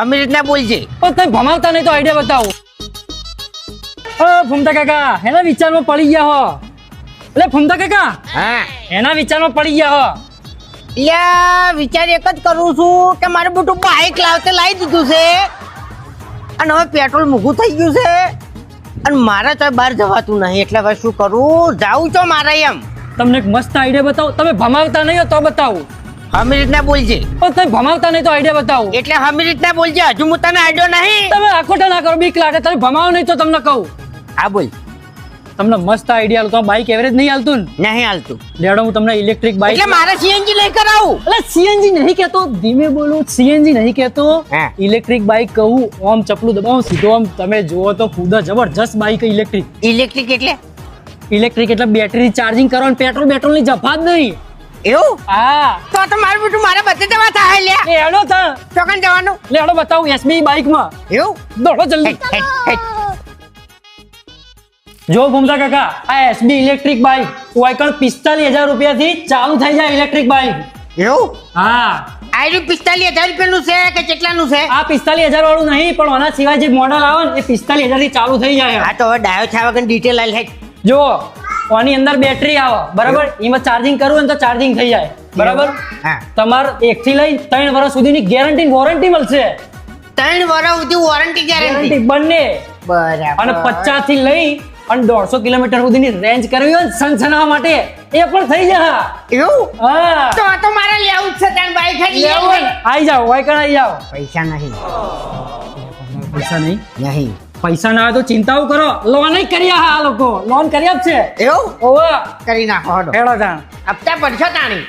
અમે રીતના બોલજે. પણ તમે ભમાવતા નહીં તો આઈડિયા બતાવો. ફૂમતા કાકા એના વિચારમાં પડી ગયા હો. એટલે ફૂમતા કાકા હા એના વિચારમાં પડી ગયા હો. લ્યા વિચાર એક જ કરું છું કે મારે બધું બાઇક લાવી દીધું છે અને હવે પેટ્રોલ મોંઘું થઈ ગયું છે અને મારે તો બહાર જવાતું નહીં એટલે હવે શું કરું જાઉં છો મારે એમ. તમને એક મસ્ત આઈડિયા બતાવો. તમે ભમાવતા નહીં હો તો બતાવો. અમે રીતના બોલજે. પણ તમે ભમાવતા નહીં તો આઈડિયા બતાવો. એટલે અમે રીતના બોલજે. હજુ હું તને આડ્યો નહીં. તમે આખોટા ના કરો, બીક લાગે. તમે ભમાવો નહીં તો તમને કહું. હા બોલ. તમને મસ્ત આઈડિયા તો બાઇક એવરેજ નહીં હાલતું નહીં હાલતું. ને લેડો હું તમને ઇલેક્ટ્રિક બાઇક. એટલે મારે સીએનજી લઈ કરાવું. એટલે સીએનજી નહીં કહેતો, ધીમે બોલું. સીએનજી નહીં કહેતો, હા. ઇલેક્ટ્રિક બાઇક કહું. ઓમ ચપલું દબાવો સીધો આમ તમે જુઓ તો ખુદ જબરજસ્ત બાઇક ઇલેક્ટ્રિક. ઇલેક્ટ્રિક એટલે એટલે બેટરી ચાર્જિંગ કરો ને પેટ્રોલ ની જફા જ નહીં. એવું? હા તો મારું બધું મારે બધે જવા થાય લ્યા. લેડો તા ચોકન જવાનું. લેડો બતાવું એસબી બાઇક માં. એવું? દોડો જલ્દી. હેટ, હેટ. જો ભૂમતા કાકા આ એસબી ઇલેક્ટ્રિક બાઇક વાયકણ 45,000 રૂપિયાથી ચાલુ થઈ જાય ઇલેક્ટ્રિક બાઇક. એવું? હા આ 45,000 રૂપિયાનું છે કે કેટલાનું છે? આ 45,000 વાળું નહીં પણ આના સિવાય જે મોડલ આવે ને એ 45,000 થી ચાલુ થઈ જાય. આ તો હવે ડાયો થયા વગર ડિટેલ આલ હેટ. જો આની અંદર બેટરી આવે બરાબર, એમાં ચાર્જિંગ કરવું હોય ને તો ચાર્જિંગ થઈ જાય બરાબર. હા. તમારે 1 થી લઈ 3 વર્ષ સુધીની ગેરંટી વોરંટી મળશે. 3 વર્ષ સુધી વોરંટી ગેરંટી. બંને. બરાબર. અને 50 થી લઈ અને 150 કિલોમીટર સુધીની રેન્જ કરવી હોય ને સનસનાવા માટે એ પણ થઈ જાય. એવું? હા તો આ તો મારે લેવું જ છે તાન બાઈક જ લેવું લેવું. ને? આઈ જાઓ વાયકણ આઈ જાઓ. પૈસા નહીં. પૈસા નહીં. નહીં. પૈસા ના હોય તો ચિંતાઓ કરો. લોન કરી આ લોકો લોન કરી આપશે. એવું? ઓવા કરી નાખો હડો. હેડો તાણ. હપ્તા પડશો તાણી.